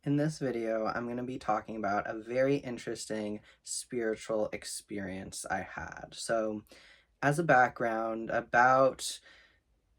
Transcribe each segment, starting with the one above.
In this video, I'm going to be talking about a very interesting spiritual experience I had. So, as a background, about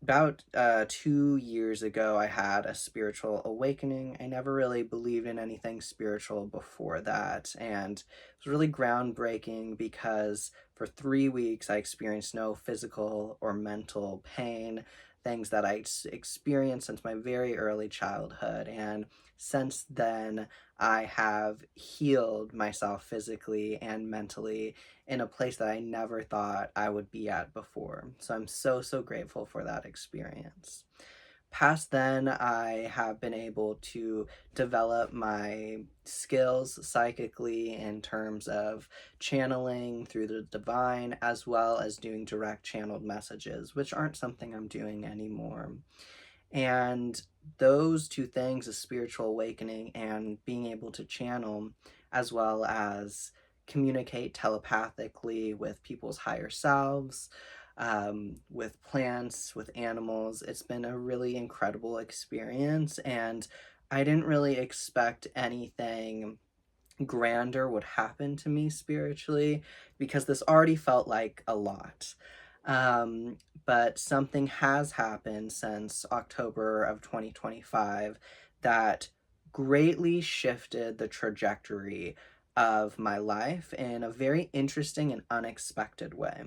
2 years ago, I had a spiritual awakening. I never really believed in anything spiritual before that, and it was really groundbreaking because for 3 weeks I experienced no physical or mental pain, things that experienced since my very early childhood. And since then, I have healed myself physically and mentally in a place that I never thought I would be at before. So I'm so grateful for that experience. Past then, I have been able to develop my skills psychically in terms of channeling through the divine, as well as doing direct channeled messages, which aren't something I'm doing anymore. And those two things, a spiritual awakening and being able to channel, as well as communicate telepathically with people's higher selves, with plants, with animals, it's been a really incredible experience. And I didn't really expect anything grander would happen to me spiritually because this already felt like a lot. Um, but something has happened since October of 2025 that greatly shifted the trajectory of my life in a very interesting and unexpected way.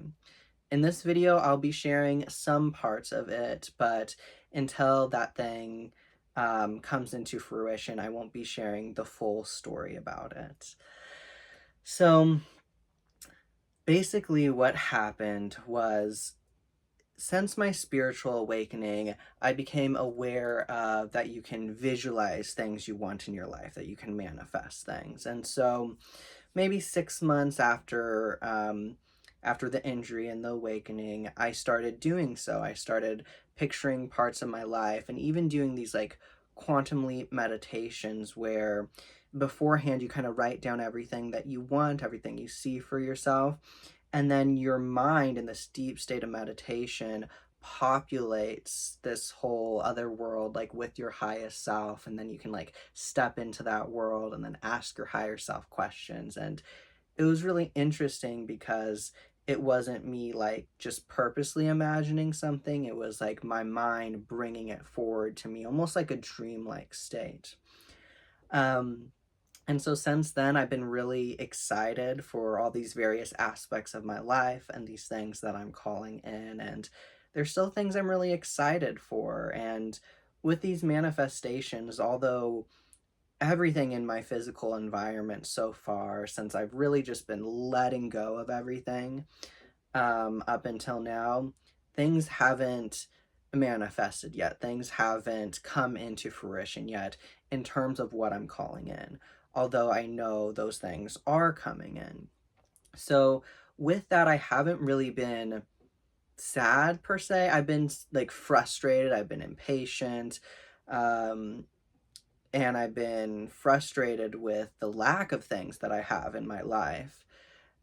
In this video, I'll be sharing some parts of it, but until that thing comes into fruition, I won't be sharing the full story about it. So basically, what happened was since my spiritual awakening, I became aware of that you can visualize things you want in your life, that you can manifest things. And so maybe 6 months after the injury and the awakening, I started doing so. I started picturing parts of my life and even doing these like quantum leap meditations where beforehand you kind of write down everything that you want, everything you see for yourself, and then your mind in this deep state of meditation populates this whole other world like with your highest self, and then you can like step into that world and then ask your higher self questions. And it was really interesting because it wasn't me like just purposely imagining something, it was like my mind bringing it forward to me, almost like a dreamlike state. um and so since then, I've been really excited for all these various aspects of my life and these things that I'm calling in. And there's still things I'm really excited for. And with these manifestations, although everything in my physical environment so far, since I've really just been letting go of everything up until now, things haven't manifested yet. Things haven't come into fruition yet in terms of what I'm calling in, although I know those things are coming in. So, with that, I haven't really been sad per se. I've been like frustrated, I've been impatient, um, and I've been frustrated with the lack of things that I have in my life.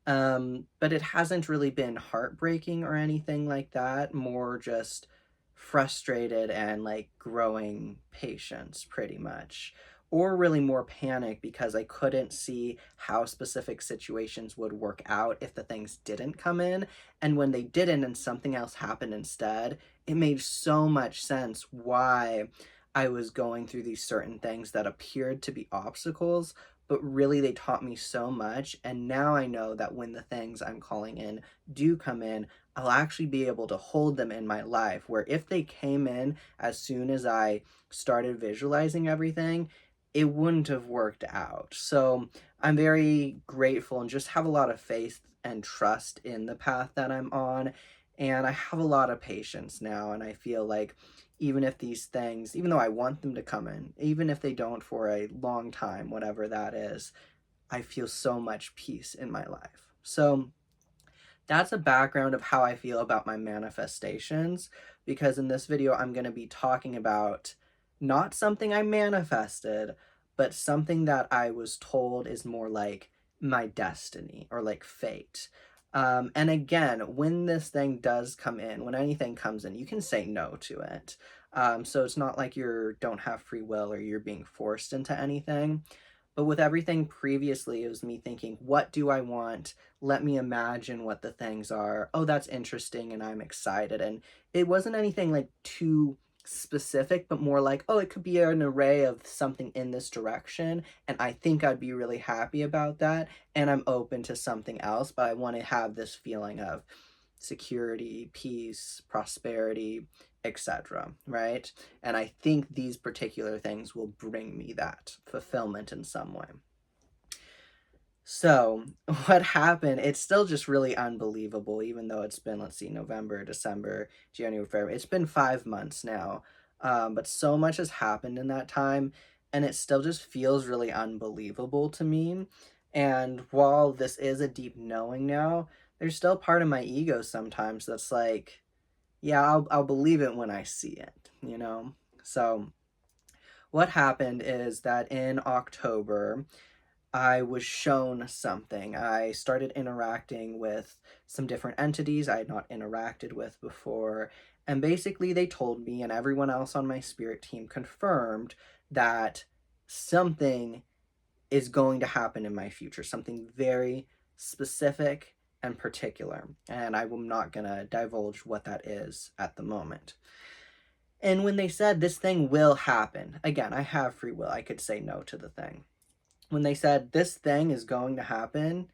But it hasn't really been heartbreaking or anything like that, more just frustrated and like growing patience pretty much. Or really more panic because I couldn't see how specific situations would work out if the things didn't come in. And when they didn't and something else happened instead, it made so much sense why I was going through these certain things that appeared to be obstacles, but really they taught me so much. And now I know that when the things I'm calling in do come in, I'll actually be able to hold them in my life. Where if they came in as soon as I started visualizing everything, it wouldn't have worked out. So I'm very grateful and just have a lot of faith and trust in the path that I'm on. And I have a lot of patience now. And I feel like even if these things, even though I want them to come in, even if they don't for a long time, whatever that is, I feel so much peace in my life. So that's a background of how I feel about my manifestations, because in this video, I'm going to be talking about not something I manifested, but something that I was told is more like my destiny or like fate. And again, when this thing does come in, when anything comes in, you can say no to it. So it's not like you don't have free will or you're being forced into anything. But with everything previously, it was me thinking, what do I want? Let me imagine what the things are. Oh, that's interesting, and I'm excited. And it wasn't anything like too specific, but more like, oh, it could be an array of something in this direction, and I think I'd be really happy about that, and I'm open to something else, but I want to have this feeling of security, peace, prosperity, etc. Right? And I think these particular things will bring me that fulfillment in some way. So, what happened, it's still just really unbelievable, even though it's been, let's see, November, December, January, February. It's been 5 months now. But so much has happened in that time, and it still just feels really unbelievable to me. And while this is a deep knowing now, there's still part of my ego sometimes that's like, yeah, I'll believe it when I see it, you know? So, what happened is that in October, I was shown something. I started interacting with some different entities I had not interacted with before. And basically, they told me, and everyone else on my spirit team confirmed, that something is going to happen in my future, something very specific and particular. And I'm not going to divulge what that is at the moment. And when they said this thing will happen, again, I have free will. I could say no to the thing. When they said this thing is going to happen,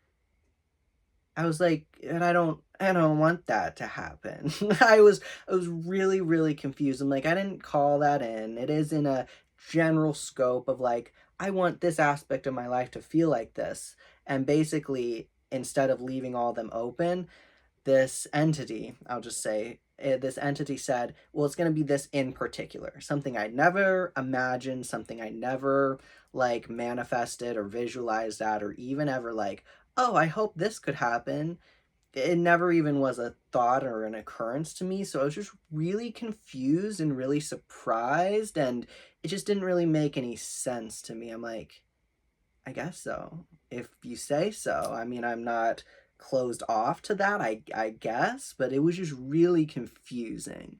I was like, and I don't want that to happen. I was really, really confused. I'm like, I didn't call that in. It is in a general scope of like, I want this aspect of my life to feel like this. And basically, instead of leaving all of them open, this entity, I'll just say, this entity said, well, it's going to be this in particular, something I never imagined, something I never like manifested or visualized that, or even ever like, oh, I hope this could happen. It never even was a thought or an occurrence to me. So I was just really confused and really surprised, and it just didn't really make any sense to me. I'm like, I guess so. If you say so. I mean, I'm not closed off to that, I guess, but it was just really confusing.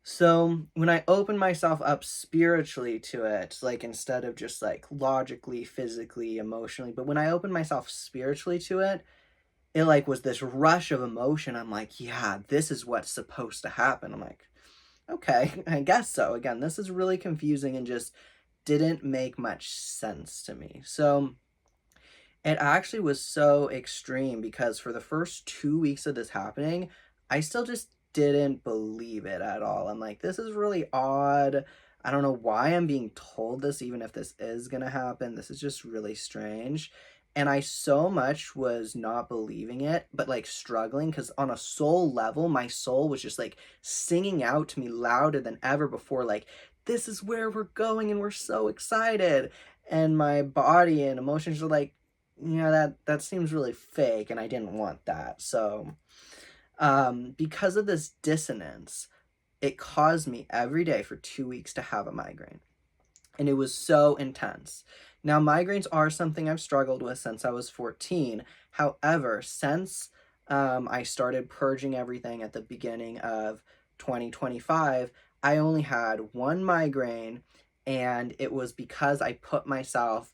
So when I opened myself up spiritually to it, like instead of just like logically, physically, emotionally, but when I opened myself spiritually to it like was this rush of emotion. I'm like, yeah, this is what's supposed to happen. I'm like, okay, I guess so. Again, this is really confusing and just didn't make much sense to me. So it actually was so extreme because for the first 2 weeks of this happening, I still just didn't believe it at all. I'm like, this is really odd. I don't know why I'm being told this, even if this is going to happen. This is just really strange. And I so much was not believing it, but like struggling because on a soul level, my soul was just like singing out to me louder than ever before, like, this is where we're going and we're so excited. And my body and emotions were like, yeah, that seems really fake, and I didn't want that. So, because of this dissonance, it caused me every day for 2 weeks to have a migraine, and it was so intense. Now, migraines are something I've struggled with since I was 14. However, since I started purging everything at the beginning of 2025, I only had one migraine, and it was because I put myself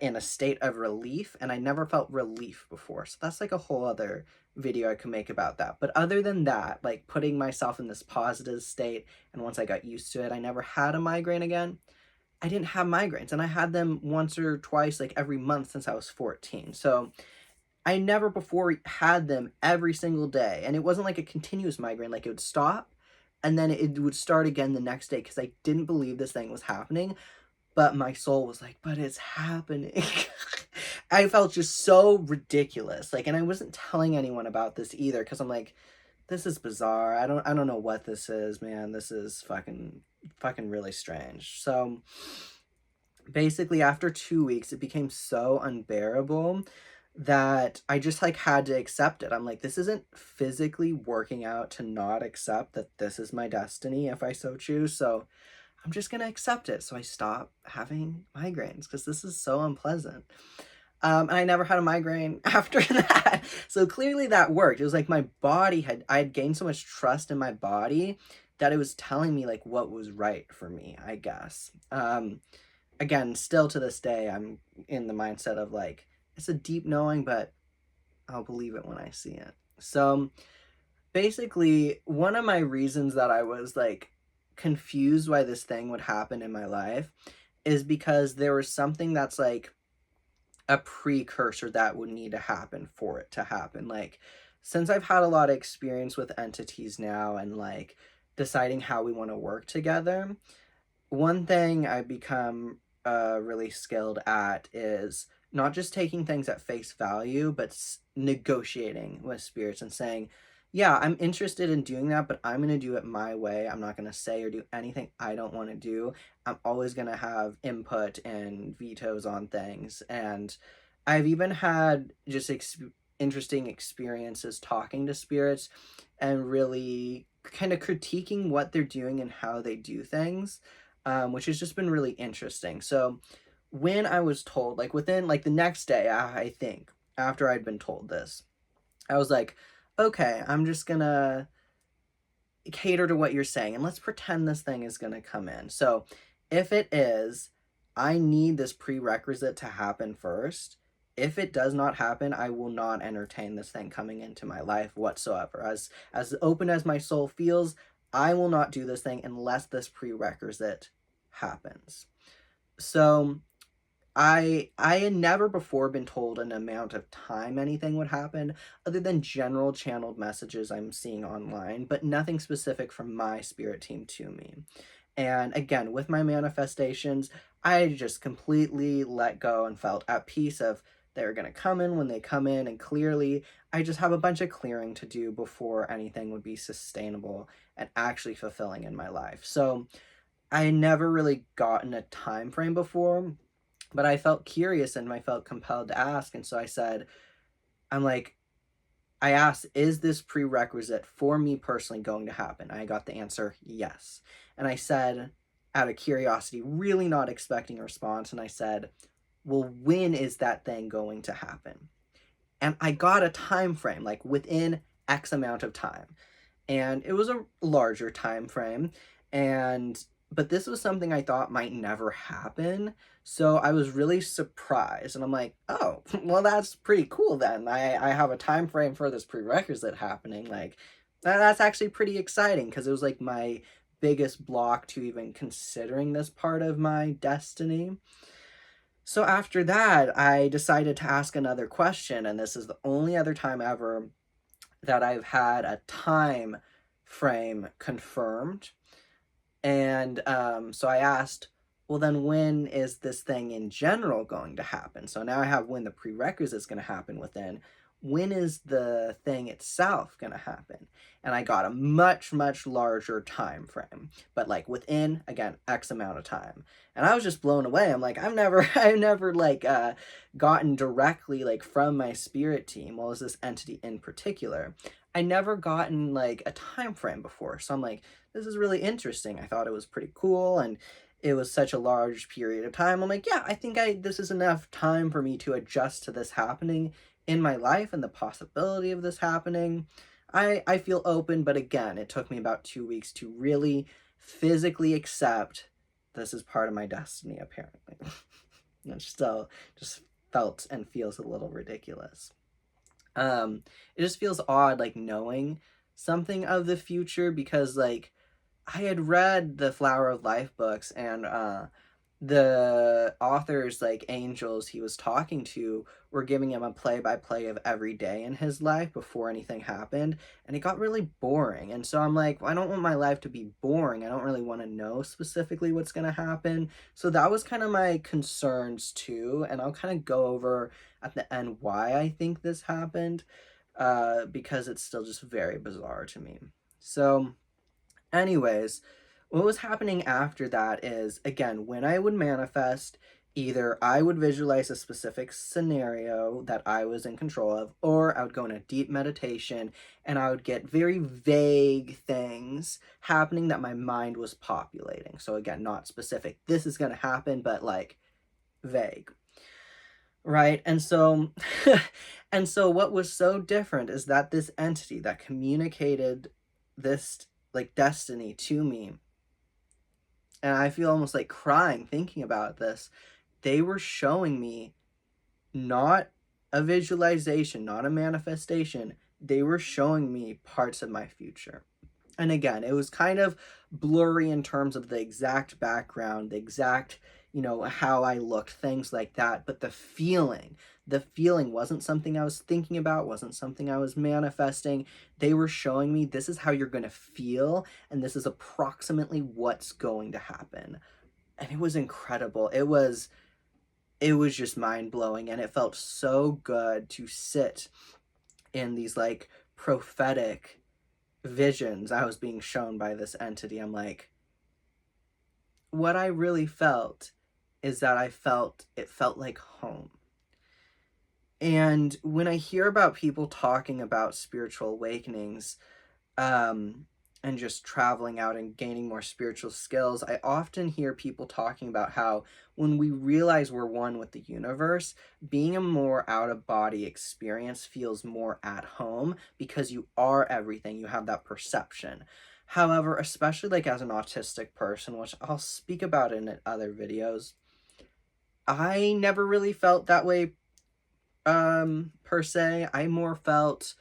in a state of relief, and I never felt relief before. So that's like a whole other video I could make about that. But other than that, like putting myself in this positive state, and once I got used to it, I never had a migraine again. I didn't have migraines, and I had them once or twice, like every month since I was 14. So I never before had them every single day, and it wasn't like a continuous migraine, like it would stop and then it would start again the next day because I didn't believe this thing was happening. But my soul was like, but it's happening. I felt just so ridiculous. Like, and I wasn't telling anyone about this either because I'm like, this is bizarre. I don't know what this is, man. This is fucking really strange. So basically after 2 weeks, it became so unbearable that I just like had to accept it. I'm like, this isn't physically working out to not accept that this is my destiny if I so choose. So I'm just going to accept it. So I stop having migraines because this is so unpleasant. And I never had a migraine after that. So clearly that worked. It was like my body I had gained so much trust in my body that it was telling me like what was right for me, I guess. Again, still to this day, I'm in the mindset of like, it's a deep knowing, but I'll believe it when I see it. So basically, one of my reasons that I was like confused why this thing would happen in my life is because there was something that's like a precursor that would need to happen for it to happen. Like, since I've had a lot of experience with entities now and like deciding how we want to work together, one thing I've become really skilled at is not just taking things at face value, but negotiating with spirits and saying, yeah, I'm interested in doing that, but I'm going to do it my way. I'm not going to say or do anything I don't want to do. I'm always going to have input and vetoes on things. And I've even had just interesting experiences talking to spirits and really kind of critiquing what they're doing and how they do things, which has just been really interesting. So when I was told, like within like the next day, I think after I'd been told this, I was like, okay, I'm just gonna cater to what you're saying and let's pretend this thing is gonna come in. So if it is, I need this prerequisite to happen first. If it does not happen, I will not entertain this thing coming into my life whatsoever. As open as my soul feels, I will not do this thing unless this prerequisite happens. So I had never before been told an amount of time anything would happen, other than general channeled messages I'm seeing online, but nothing specific from my spirit team to me. And again, with my manifestations, I just completely let go and felt at peace of they're going to come in when they come in. And clearly, I just have a bunch of clearing to do before anything would be sustainable and actually fulfilling in my life. So I never really gotten a time frame before, but I felt curious and I felt compelled to ask. And so I said, I'm like, I asked, is this prerequisite for me personally going to happen? I got the answer, yes. And I said, out of curiosity, really not expecting a response, and I said, well, when is that thing going to happen? And I got a time frame, like within X amount of time. And it was a larger time frame. And but this was something I thought might never happen. So I was really surprised. And I'm like, oh, well, that's pretty cool then. I have a time frame for this prerequisite happening. Like, that's actually pretty exciting because it was like my biggest block to even considering this part of my destiny. So after that, I decided to ask another question. And this is the only other time ever that I've had a time frame confirmed. And so I asked, well, then when is this thing in general going to happen? So now I have when the prerequisite is going to happen within. When is the thing itself going to happen? And I got a much, much larger time frame, but like within, again, X amount of time. And I was just blown away. I'm like, I've never like gotten directly like from my spirit team, well, as this entity in particular, I never gotten like a time frame before. So I'm like, this is really interesting. I thought it was pretty cool, and it was such a large period of time. I'm like, yeah, I think this is enough time for me to adjust to this happening in my life and the possibility of this happening. I feel open, but again, it took me about 2 weeks to really physically accept this is part of my destiny, apparently. And still just felt and feels a little ridiculous. It just feels odd, like, knowing something of the future, because, like, I had read the Flower of Life books, and the authors, like angels he was talking to, were giving him a play-by-play of every day in his life before anything happened, and it got really boring. And so I'm like, well, I don't want my life to be boring. I don't really want to know specifically what's going to happen. So that was kind of my concerns too, and I'll kind of go over at the end why I think this happened, because it's still just very bizarre to me. So anyways, what was happening after that is, again, when I would manifest, either I would visualize a specific scenario that I was in control of, or I would go in a deep meditation and I would get very vague things happening that my mind was populating. So again, not specific, this is going to happen, but like vague. Right? And so and so what was so different is that this entity that communicated this like destiny to me. And I feel almost like crying thinking about this. They were showing me not a visualization, not a manifestation. They were showing me parts of my future. And again, it was kind of blurry in terms of the exact background, the exact, how I looked, things like that. But the feeling wasn't something I was thinking about, wasn't something I was manifesting. They were showing me this is how you're going to feel, and this is approximately what's going to happen. And it was incredible. It was just mind-blowing, and it felt so good to sit in these like prophetic visions I was being shown by this entity. I'm like, what I really felt is that it felt like home. And when I hear about people talking about spiritual awakenings, and just traveling out and gaining more spiritual skills, I often hear people talking about how when we realize we're one with the universe, being a more out of body experience feels more at home because you are everything, you have that perception. However, especially like as an autistic person, which I'll speak about in other videos, I never really felt that way per se. I more felt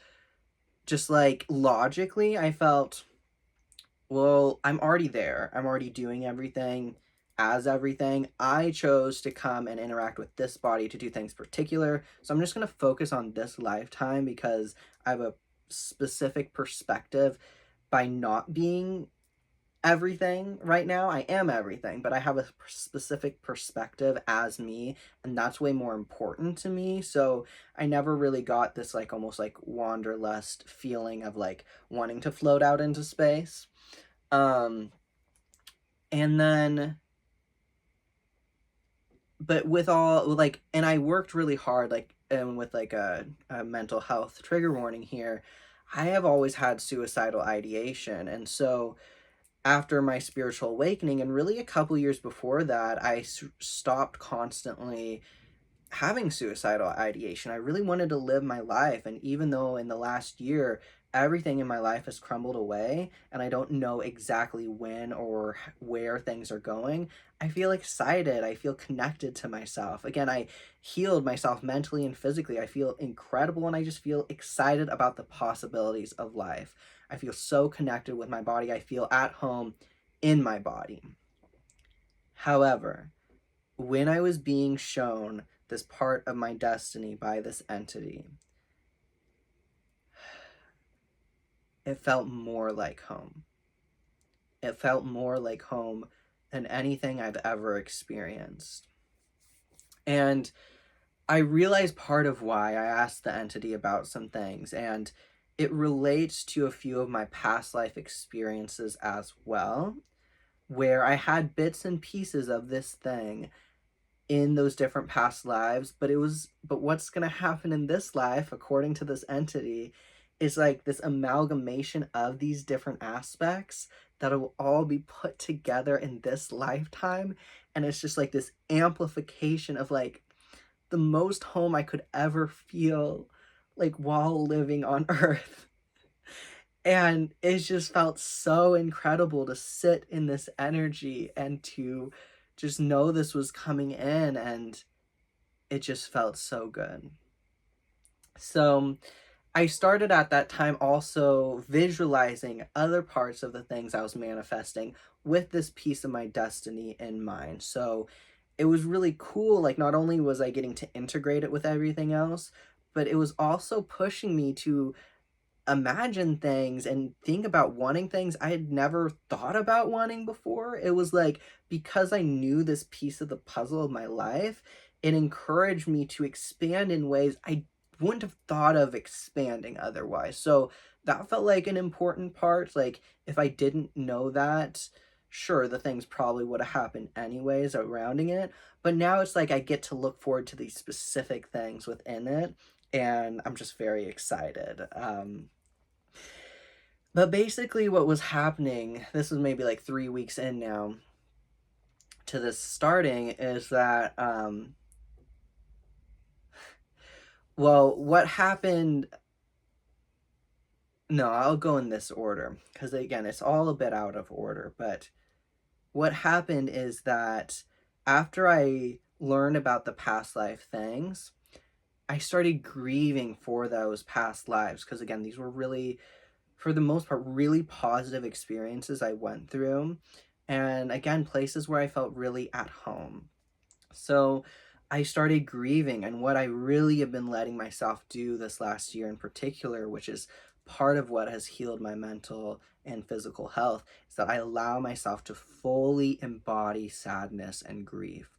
just like logically, I felt, well, I'm already there. I'm already doing everything as everything. I chose to come and interact with this body to do things particular. So I'm just going to focus on this lifetime because I have a specific perspective by not being everything right now. I am everything, but I have a specific perspective as me, and that's way more important to me. So I never really got this like almost like wanderlust feeling of like wanting to float out into space. Um, and then, but with all like, and I worked really hard, like, and with like a mental health trigger warning here, I have always had suicidal ideation. And so after my spiritual awakening, and really a couple years before that, I stopped constantly having suicidal ideation. I really wanted to live my life. And even though in the last year, everything in my life has crumbled away and I don't know exactly when or where things are going, I feel excited. I feel connected to myself. Again, I healed myself mentally and physically. I feel incredible and I just feel excited about the possibilities of life. I feel so connected with my body. I feel at home in my body. However, when I was being shown this part of my destiny by this entity, it felt more like home. It felt more like home than anything I've ever experienced. And I realized part of why I asked the entity about some things, and it relates to a few of my past life experiences as well, where I had bits and pieces of this thing in those different past lives, but what's going to happen in this life according to this entity is like this amalgamation of these different aspects that will all be put together in this lifetime, and it's just like this amplification of like the most home I could ever feel like while living on earth. And it just felt so incredible to sit in this energy and to just know this was coming in, and it just felt so good. So I started at that time also visualizing other parts of the things I was manifesting with this piece of my destiny in mind. So it was really cool. Like, not only was I getting to integrate it with everything else, but it was also pushing me to imagine things and think about wanting things I had never thought about wanting before. It was like, because I knew this piece of the puzzle of my life, it encouraged me to expand in ways I wouldn't have thought of expanding otherwise. So that felt like an important part. Like, if I didn't know that, sure, the things probably would have happened anyways surrounding it. But now it's like I get to look forward to these specific things within it, and I'm just very excited. But basically what was happening, this is maybe like 3 weeks in now to this starting, is that, well, what happened No, I'll go in this order because again, it's all a bit out of order. But what happened is that after I learned about the past life things, I started grieving for those past lives because again, these were really, for the most part, really positive experiences I went through. And again, places where I felt really at home. So I started grieving, and what I really have been letting myself do this last year in particular, which is part of what has healed my mental and physical health, is that I allow myself to fully embody sadness and grief.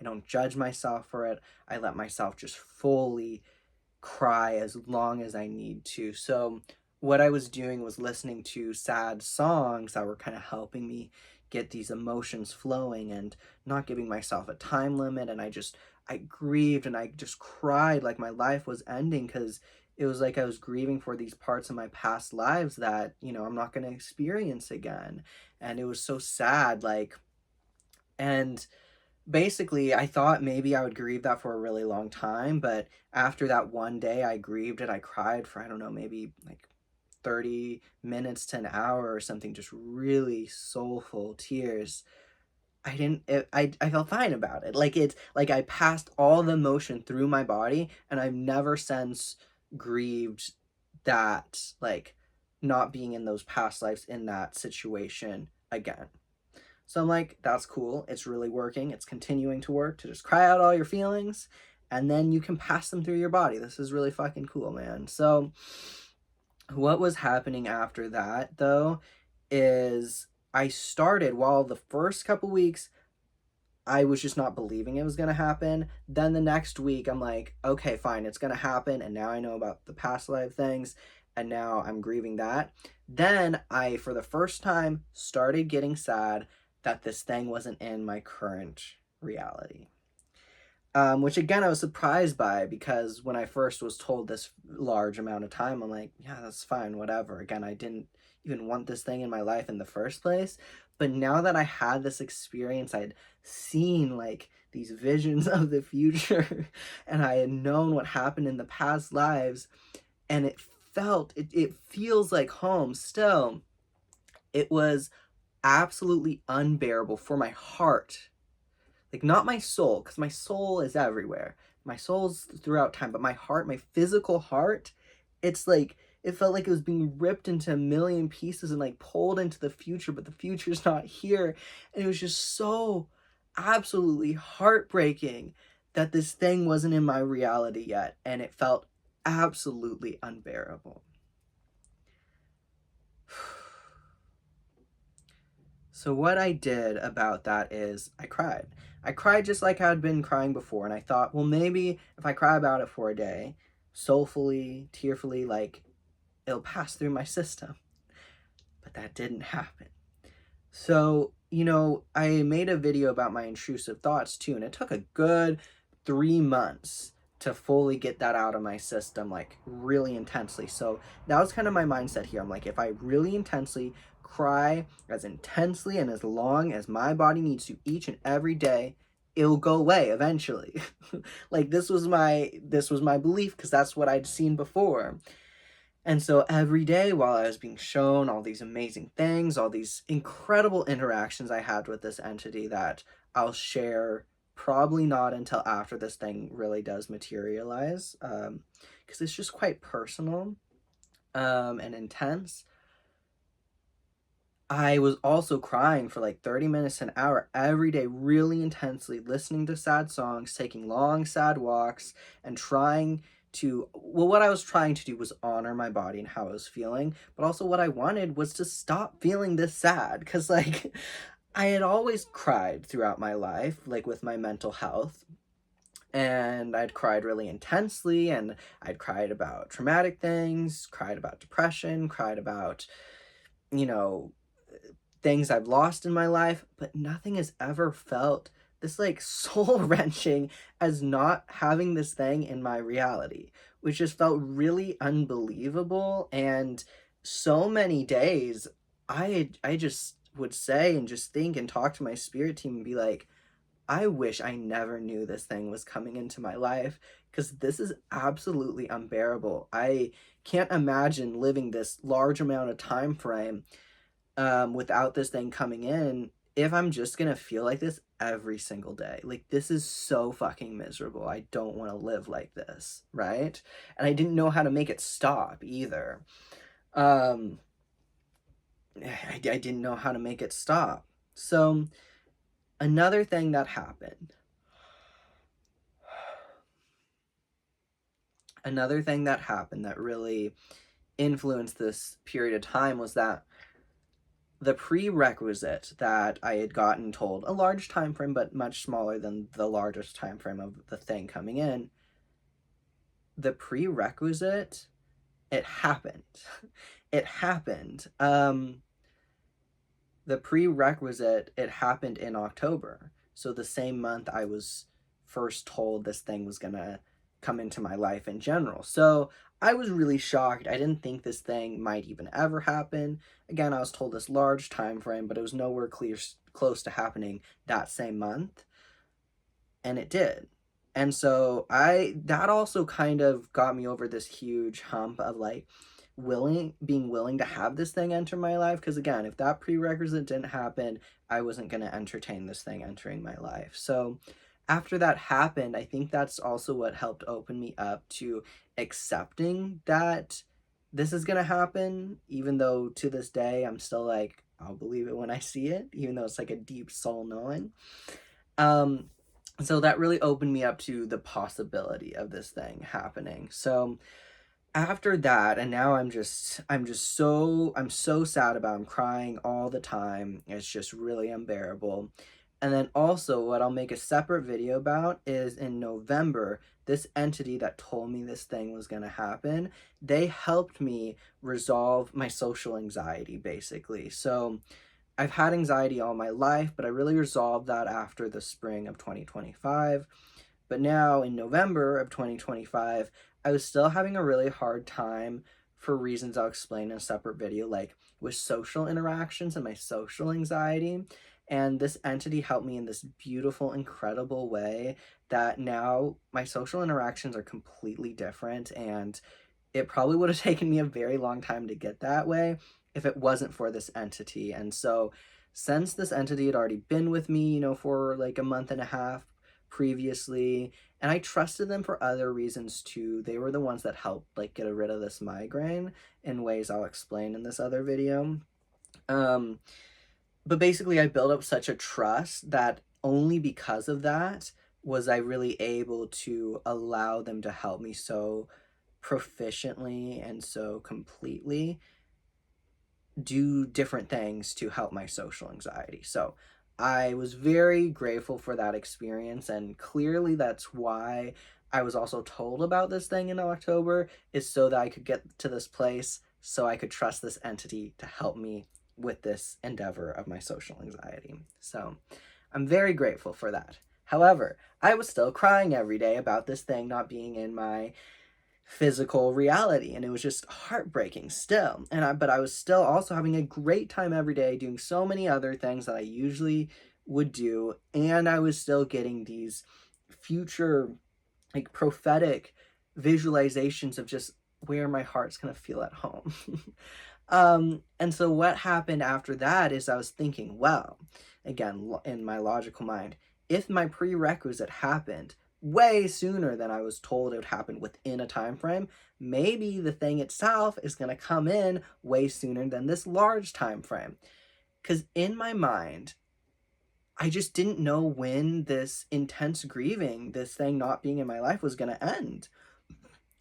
I don't judge myself for it. I let myself just fully cry as long as I need to. So what I was doing was listening to sad songs that were kind of helping me get these emotions flowing and not giving myself a time limit. And I grieved and I just cried like my life was ending because it was like I was grieving for these parts of my past lives that, I'm not going to experience again. And it was so sad. And basically, I thought maybe I would grieve that for a really long time, but after that one day I grieved it, I cried for, I don't know, maybe like 30 minutes to an hour or something, just really soulful tears. I felt fine about it. Like it's like I passed all the emotion through my body and I've never since grieved that, like, not being in those past lives in that situation again. So I'm like, that's cool. It's really working. It's continuing to work to just cry out all your feelings and then you can pass them through your body. This is really fucking cool, man. So what was happening after that though is I started, while the first couple weeks I was just not believing it was going to happen. Then the next week I'm like, okay, fine, it's going to happen, and now I know about the past life things and now I'm grieving that. Then I, for the first time, started getting sad that this thing wasn't in my current reality. Which again, I was surprised by because when I first was told this large amount of time, I'm like, yeah, that's fine, whatever. Again, I didn't even want this thing in my life in the first place. But now that I had this experience, I'd seen like these visions of the future and I had known what happened in the past lives, and it feels like home still. It was absolutely unbearable for my heart, like not my soul, because my soul is everywhere, my soul's throughout time, but my heart, my physical heart, it's like it felt like it was being ripped into a million pieces and like pulled into the future, but the future's not here. And it was just so absolutely heartbreaking that this thing wasn't in my reality yet, and it felt absolutely unbearable. So what I did about that is I cried. I cried just like I had been crying before, and I thought, well, maybe if I cry about it for a day, soulfully, tearfully, like, it'll pass through my system. But that didn't happen. So, I made a video about my intrusive thoughts too, and it took a good 3 months to fully get that out of my system, like really intensely. So that was kind of my mindset here. I'm like, if I really intensely cry as intensely and as long as my body needs to each and every day, it'll go away eventually. Like this was my belief because that's what I'd seen before. And so every day while I was being shown all these amazing things, all these incredible interactions I had with this entity that I'll share probably not until after this thing really does materialize, because it's just quite personal and intense. I was also crying for like 30 minutes to an hour every day, really intensely, listening to sad songs, taking long, sad walks, and what I was trying to do was honor my body and how I was feeling, but also what I wanted was to stop feeling this sad, because, like, I had always cried throughout my life, like, with my mental health, and I'd cried really intensely, and I'd cried about traumatic things, cried about depression, cried about, you know, things I've lost in my life, but nothing has ever felt this like soul wrenching as not having this thing in my reality, which just felt really unbelievable. And so many days, I just would say and just think and talk to my spirit team and be like, I wish I never knew this thing was coming into my life, because this is absolutely unbearable. I can't imagine living this large amount of time frame without this thing coming in, if I'm just gonna feel like this every single day. Like, this is so fucking miserable. I don't want to live like this, right? And I didn't know how to make it stop either. Um, I didn't know how to make it stop. So, another thing that happened, that really influenced this period of time was that the prerequisite that I had gotten told, a large time frame, but much smaller than the largest time frame of the thing coming in, the prerequisite, it happened. It happened. The prerequisite, it happened in October. So the same month I was first told this thing was gonna come into my life in general. So I was really shocked. I didn't think this thing might even ever happen. Again, I was told this large time frame, but it was nowhere close to happening that same month. And it did. And so that also kind of got me over this huge hump of like being willing to have this thing enter my life, because again, if that prerequisite didn't happen, I wasn't going to entertain this thing entering my life. So after that happened, I think that's also what helped open me up to accepting that this is going to happen, even though to this day I'm still like, I'll believe it when I see it, even though it's like a deep soul knowing. So that really opened me up to the possibility of this thing happening. So after that, and now I'm so sad about it. I'm crying all the time. It's just really unbearable. And then also what I'll make a separate video about is in November, this entity that told me this thing was going to happen, they helped me resolve my social anxiety basically. So I've had anxiety all my life, but I really resolved that after the spring of 2025. But now in November of 2025, I was still having a really hard time for reasons I'll explain in a separate video, like with social interactions and my social anxiety. And this entity helped me in this beautiful, incredible way that now my social interactions are completely different. And it probably would have taken me a very long time to get that way if it wasn't for this entity. And so since this entity had already been with me, for like a month and a half previously, and I trusted them for other reasons too. They were the ones that helped like get rid of this migraine in ways I'll explain in this other video. But basically I built up such a trust that only because of that was I really able to allow them to help me so proficiently and so completely do different things to help my social anxiety. So I was very grateful for that experience, and clearly that's why I was also told about this thing in October, is so that I could get to this place, so I could trust this entity to help me with this endeavor of my social anxiety. So I'm very grateful for that. However, I was still crying every day about this thing not being in my physical reality, and it was just heartbreaking still. But I was still also having a great time every day doing so many other things that I usually would do, and I was still getting these future like prophetic visualizations of just where my heart's gonna feel at home. And so what happened after that is I was thinking, well, again, in my logical mind, if my prerequisite happened way sooner than I was told it would happen within a time frame, maybe the thing itself is going to come in way sooner than this large time frame. Because in my mind, I just didn't know when this intense grieving, this thing not being in my life, was going to end.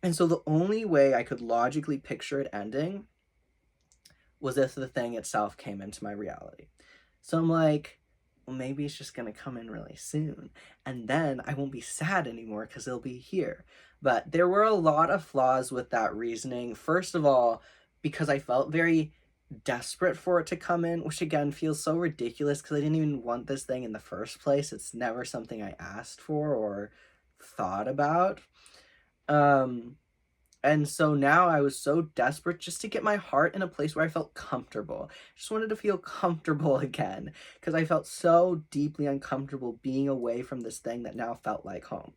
And so the only way I could logically picture it ending was if the thing itself came into my reality. So I'm like, well, maybe it's just going to come in really soon. And then I won't be sad anymore because it'll be here. But there were a lot of flaws with that reasoning. First of all, because I felt very desperate for it to come in, which again feels so ridiculous because I didn't even want this thing in the first place. It's never something I asked for or thought about. And so now I was so desperate just to get my heart in a place where I felt comfortable. Just wanted to feel comfortable again because I felt so deeply uncomfortable being away from this thing that now felt like home.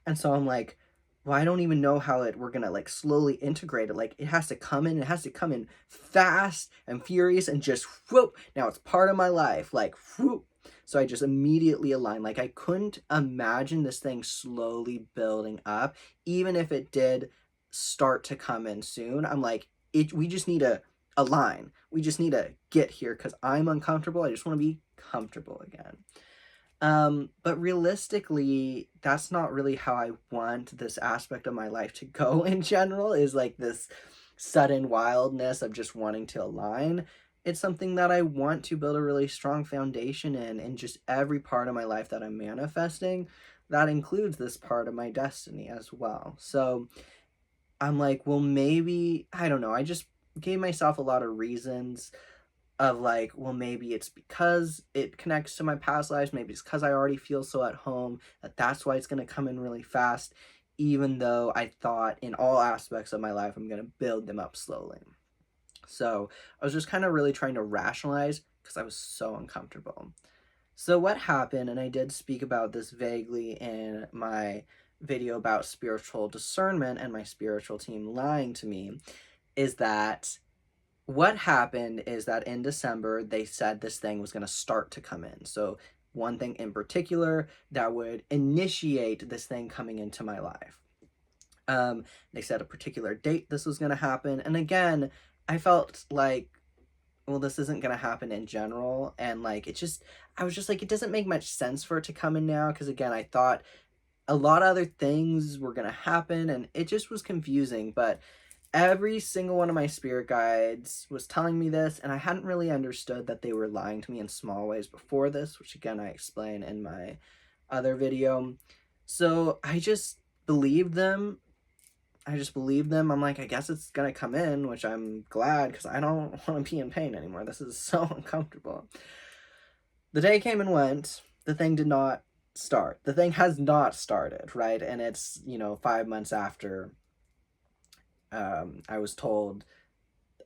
And so I'm like, well, I don't even know how we're gonna like slowly integrate it. Like it has to come in, it has to come in fast and furious and just whoop. Now it's part of my life. Like whoop. So I just immediately aligned. Like I couldn't imagine this thing slowly building up, even if it did start to come in soon. I'm like, we just need to align. We just need to get here because I'm uncomfortable. I just want to be comfortable again. But realistically, that's not really how I want this aspect of my life to go in general, is like this sudden wildness of just wanting to align. It's something that I want to build a really strong foundation in just every part of my life that I'm manifesting. That includes this part of my destiny as well. So I'm like, well, maybe, I don't know. I just gave myself a lot of reasons of like, well, maybe it's because it connects to my past lives. Maybe it's because I already feel so at home that's why it's going to come in really fast, even though I thought in all aspects of my life, I'm going to build them up slowly. So I was just kind of really trying to rationalize because I was so uncomfortable. So what happened, and I did speak about this vaguely in my video about spiritual discernment and my spiritual team lying to me, is that what happened is that in December, they said this thing was going to start to come in. So one thing in particular that would initiate this thing coming into my life. They said a particular date this was going to happen. And again, I felt like, well, this isn't going to happen in general. And like, I was just like, it doesn't make much sense for it to come in now. Because again, I thought a lot of other things were going to happen and it just was confusing. But every single one of my spirit guides was telling me this, and I hadn't really understood that they were lying to me in small ways before this, which again I explain in my other video. So I just believed them. I'm like, I guess it's gonna come in, which I'm glad because I don't want to be in pain anymore. This is so uncomfortable. The day came and went. The thing did not start. The thing has not started, right? And it's, 5 months after I was told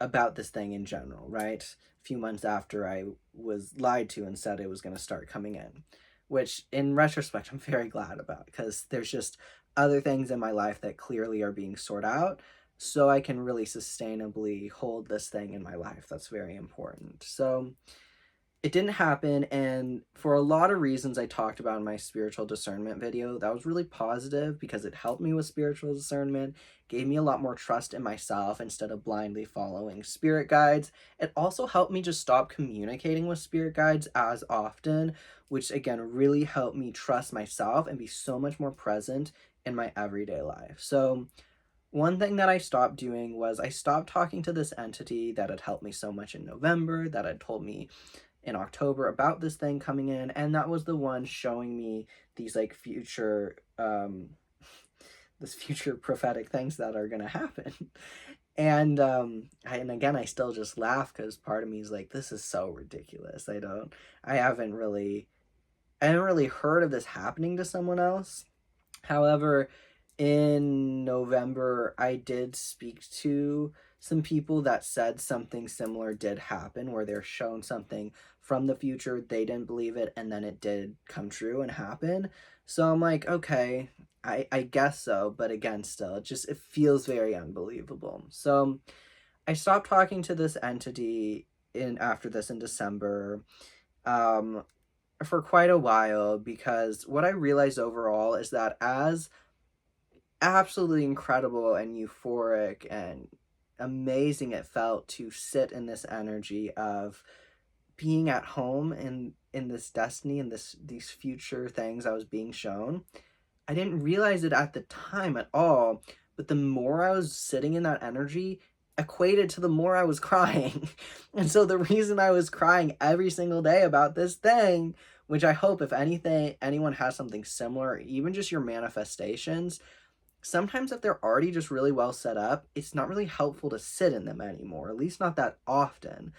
about this thing in general, right? A few months after I was lied to and said it was going to start coming in, which in retrospect, I'm very glad about because there's just other things in my life that clearly are being sorted out so I can really sustainably hold this thing in my life. That's very important. So it didn't happen, and for a lot of reasons I talked about in my spiritual discernment video, that was really positive because it helped me with spiritual discernment, gave me a lot more trust in myself instead of blindly following spirit guides. It also helped me just stop communicating with spirit guides as often, which again really helped me trust myself and be so much more present in my everyday life. So one thing that I stopped doing was I stopped talking to this entity that had helped me so much in November, that had told me in October about this thing coming in, and that was the one showing me these like future this future prophetic things that are gonna happen. And and again I still just laugh because part of me is like, this is so ridiculous. I haven't really heard of this happening to someone else. However, in November I did speak to some people that said something similar did happen, where they're shown something from the future, they didn't believe it, and then it did come true and happen. So I'm like, okay, I guess so, but again, still, it feels very unbelievable. So I stopped talking to this entity after this in December for quite a while, because what I realized overall is that as absolutely incredible and euphoric and amazing it felt to sit in this energy of being at home in this destiny and these future things I was being shown, I didn't realize it at the time at all, but the more I was sitting in that energy equated to the more I was crying. And so the reason I was crying every single day about this thing, which I hope if anyone has something similar, even just your manifestations, sometimes if they're already just really well set up, it's not really helpful to sit in them anymore, at least not that often.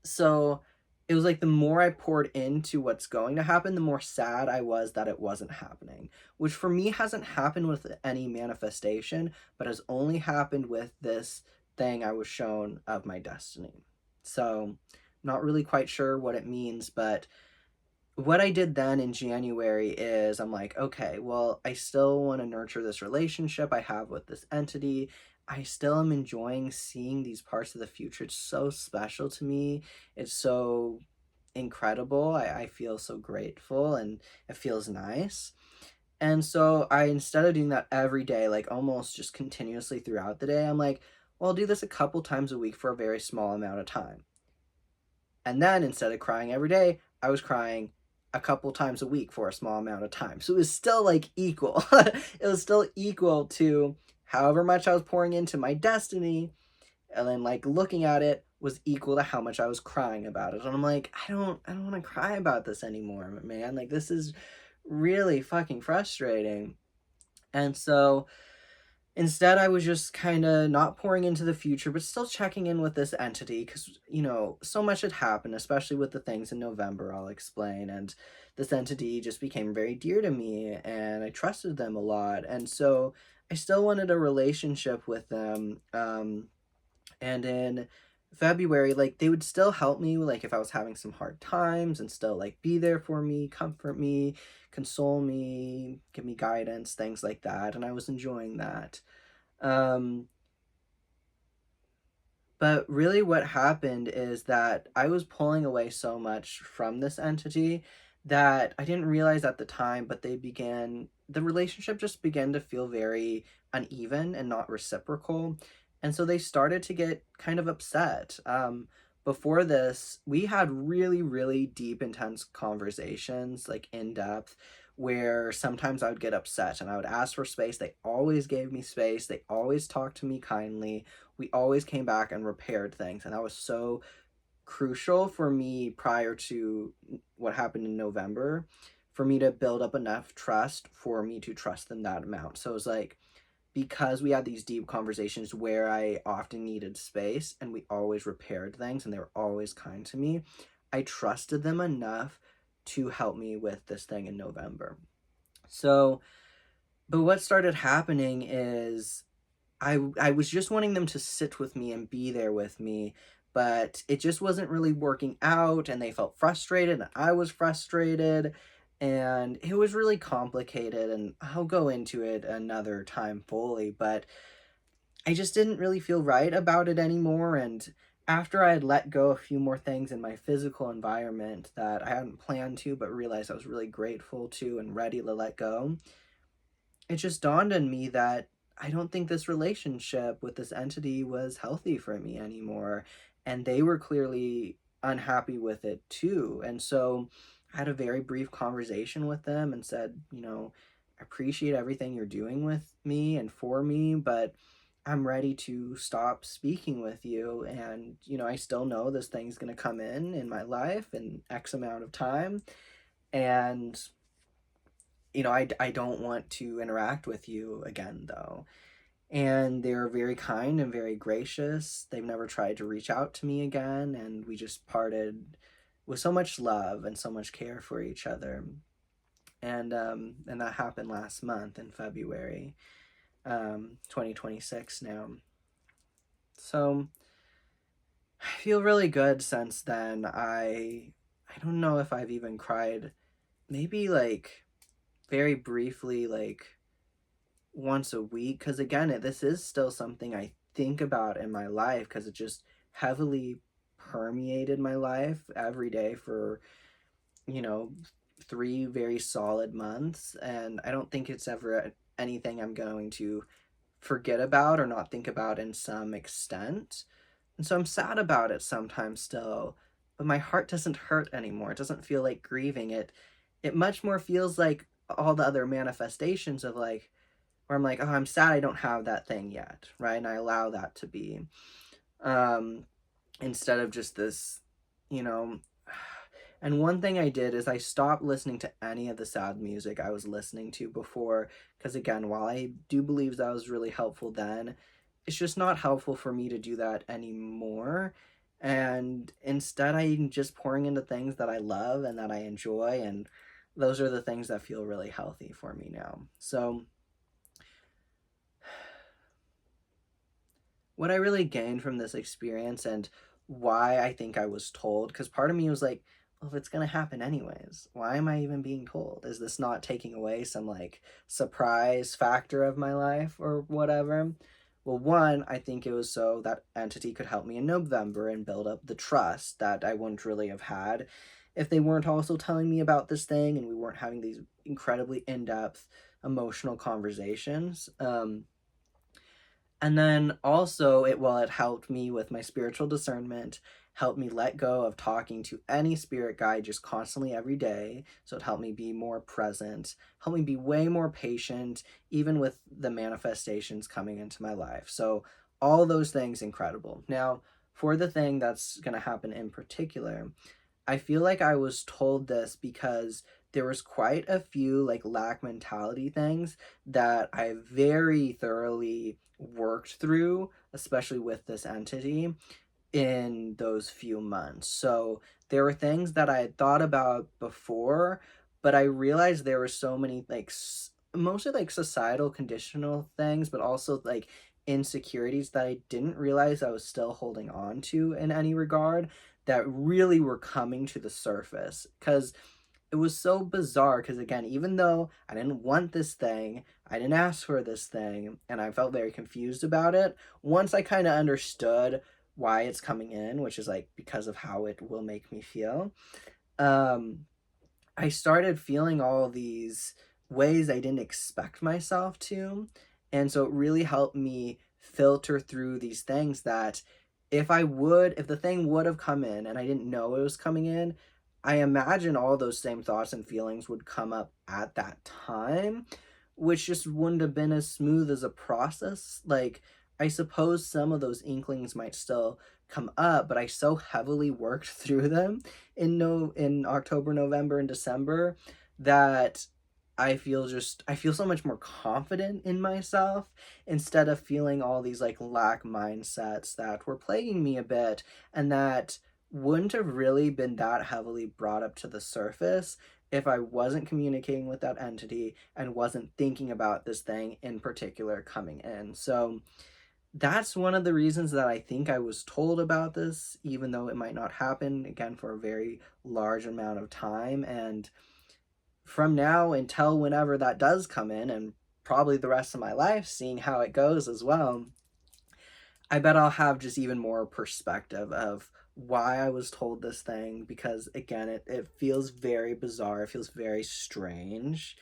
So it was like the more I poured into what's going to happen, the more sad I was that it wasn't happening, which for me hasn't happened with any manifestation, but has only happened with this thing I was shown of my destiny. So, not really quite sure what it means, but what I did then in January is I'm like, okay, well, I still want to nurture this relationship I have with this entity. I still am enjoying seeing these parts of the future. It's so special to me. It's so incredible. I feel so grateful and it feels nice. And so I, instead of doing that every day, like almost just continuously throughout the day, I'm like, well, I'll do this a couple times a week for a very small amount of time. And then instead of crying every day, I was crying a couple times a week for a small amount of time. So it was still like equal. It was still equal to however much I was pouring into my destiny, and then like looking at it was equal to how much I was crying about it. And I'm like, I don't want to cry about this anymore, man. Like this is really fucking frustrating. And so instead, I was just kind of not pouring into the future, but still checking in with this entity because, so much had happened, especially with the things in November, I'll explain. And this entity just became very dear to me, and I trusted them a lot. And so I still wanted a relationship with them. And in February, like, they would still help me, like, if I was having some hard times and still, like, be there for me, comfort me, console me, give me guidance, things like that. And I was enjoying that. Um, but really what happened is that I was pulling away so much from this entity that I didn't realize at the time, but the relationship just began to feel very uneven and not reciprocal. And so they started to get kind of upset. Before this, we had really, really deep, intense conversations, like in depth, where sometimes I would get upset and I would ask for space. They always gave me space, they always talked to me kindly, we always came back and repaired things, and that was so crucial for me prior to what happened in November, for me to build up enough trust for me to trust them that amount. So it was like, because we had these deep conversations where I often needed space and we always repaired things and they were always kind to me, I trusted them enough to help me with this thing in November. So, but what started happening is I was just wanting them to sit with me and be there with me, but it just wasn't really working out, and they felt frustrated and I was frustrated, and it was really complicated, and I'll go into it another time fully, but I just didn't really feel right about it anymore. And after I had let go a few more things in my physical environment that I hadn't planned to but realized I was really grateful to and ready to let go, it just dawned on me that I don't think this relationship with this entity was healthy for me anymore. And they were clearly unhappy with it too. And so I had a very brief conversation with them and said, I appreciate everything you're doing with me and for me, but I'm ready to stop speaking with you. And, I still know this thing's going to come in my life in X amount of time. And I don't want to interact with you again, though. And they were very kind and very gracious. They've never tried to reach out to me again, and we just parted with so much love and so much care for each other. And that happened last month in February, 2026 now. So I feel really good since then. I don't know if I've even cried, maybe like very briefly, like once a week, because again, this is still something I think about in my life because it just heavily permeated my life every day for, you know 3 very solid months, and I don't think it's ever anything I'm going to forget about or not think about in some extent. And so I'm sad about it sometimes still, but my heart doesn't hurt anymore. It doesn't feel like grieving. It much more feels like all the other manifestations of, like, where I'm like, oh, I'm sad I don't have that thing yet, right? And I allow that to be. Um, Instead of just this, you know. And one thing I did is I stopped listening to any of the sad music I was listening to before, because again, while I do believe that was really helpful then, it's just not helpful for me to do that anymore. And instead, I'm just pouring into things that I love and that I enjoy. And those are the things that feel really healthy for me now. So, what I really gained from this experience and why I think I was told, because part of me was like, well, if it's going to happen anyways, why am I even being told? Is this not taking away some like surprise factor of my life or whatever? Well, one, I think it was so that entity could help me in November and build up the trust that I wouldn't really have had if they weren't also telling me about this thing and we weren't having these incredibly in depth emotional conversations. And then also it helped me with my spiritual discernment, helped me let go of talking to any spirit guide just constantly every day. So it helped me be more present, helped me be way more patient, even with the manifestations coming into my life. So all those things incredible. Now, for the thing that's going to happen in particular, I feel like I was told this because there was quite a few like lack mentality things that I very thoroughly worked through, especially with this entity in those few months. So there were things that I had thought about before, but I realized there were so many like mostly like societal conditional things, but also like insecurities that I didn't realize I was still holding on to in any regard that really were coming to the surface. Because it was so bizarre because again, even though I didn't want this thing, I didn't ask for this thing, and I felt very confused about it, once I kind of understood why it's coming in, which is like because of how it will make me feel, um I started feeling all these ways I didn't expect myself to. And so it really helped me filter through these things that if the thing would have come in and I didn't know it was coming in, I imagine all those same thoughts and feelings would come up at that time, which just wouldn't have been as smooth as a process. Like, I suppose some of those inklings might still come up, but I so heavily worked through them in October, November, and December that I feel so much more confident in myself instead of feeling all these like lack mindsets that were plaguing me a bit and that wouldn't have really been that heavily brought up to the surface if I wasn't communicating with that entity and wasn't thinking about this thing in particular coming in. So that's one of the reasons that I think I was told about this, even though it might not happen again for a very large amount of time. And from now until whenever that does come in, and probably the rest of my life, seeing how it goes as well, I bet I'll have just even more perspective of why I was told this thing because again it feels very bizarre, it feels very strange.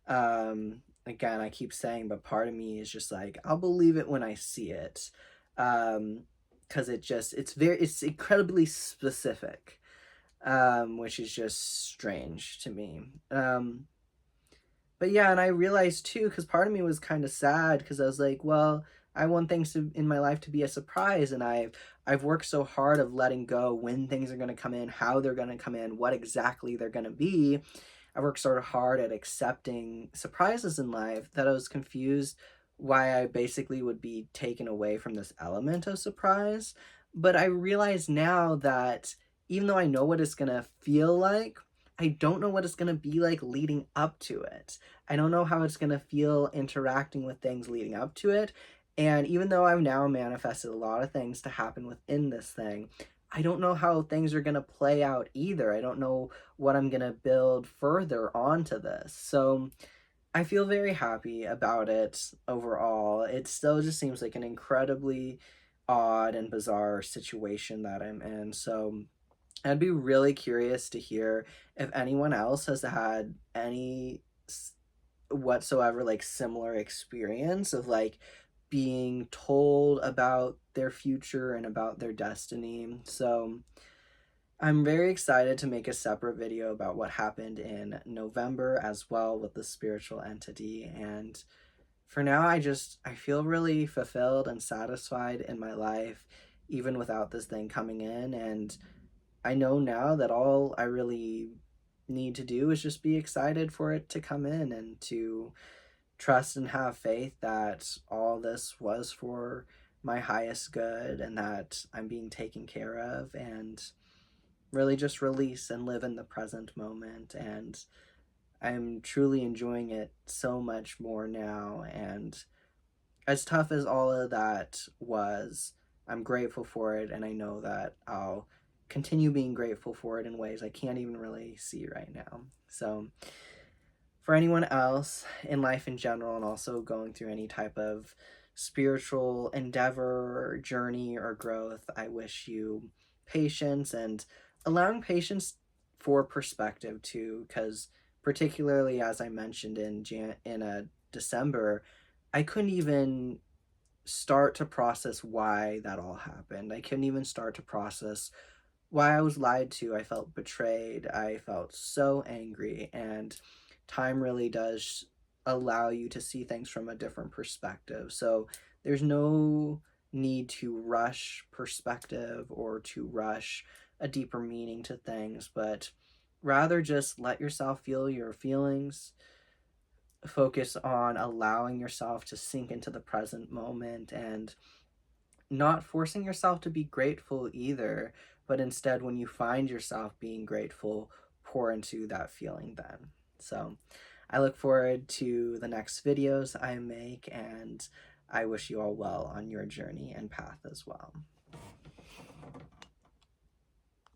Again, I keep saying, but part of me is just like, I'll believe it when I see it. Because it's incredibly specific, which is just strange to me. But yeah, and I realized too, because part of me was kind of sad because I was like, well, I want things in my life to be a surprise, and I've worked so hard of letting go when things are going to come in, how they're going to come in, what exactly they're going to be. I worked sort of hard at accepting surprises in life that I was confused why I basically would be taken away from this element of surprise. But I realize now that even though I know what it's gonna feel like, I don't know what it's gonna be like leading up to it. I don't know how it's gonna feel interacting with things leading up to it. And even though I've now manifested a lot of things to happen within this thing, I don't know how things are going to play out either. I don't know what I'm going to build further onto this. So I feel very happy about it overall. It still just seems like an incredibly odd and bizarre situation that I'm in. So I'd be really curious to hear if anyone else has had any whatsoever like similar experience of like being told about their future and about their destiny. So I'm very excited to make a separate video about what happened in November as well with the spiritual entity. And for now, I feel really fulfilled and satisfied in my life, even without this thing coming in. And I know now that all I really need to do is just be excited for it to come in and to trust and have faith that all this was for my highest good and that I'm being taken care of, and really just release and live in the present moment. And I'm truly enjoying it so much more now. And as tough as all of that was, I'm grateful for it. And I know that I'll continue being grateful for it in ways I can't even really see right now. So, for anyone else in life in general, and also going through any type of spiritual endeavor or journey or growth, I wish you patience and allowing patience for perspective too, because particularly as I mentioned in December, I couldn't even start to process why that all happened. I couldn't even start to process why I was lied to. I felt betrayed. I felt so angry. And time really does allow you to see things from a different perspective. So there's no need to rush perspective or to rush a deeper meaning to things, but rather just let yourself feel your feelings. Focus on allowing yourself to sink into the present moment and not forcing yourself to be grateful either, but instead, when you find yourself being grateful, pour into that feeling then. So, I look forward to the next videos I make, and I wish you all well on your journey and path as well.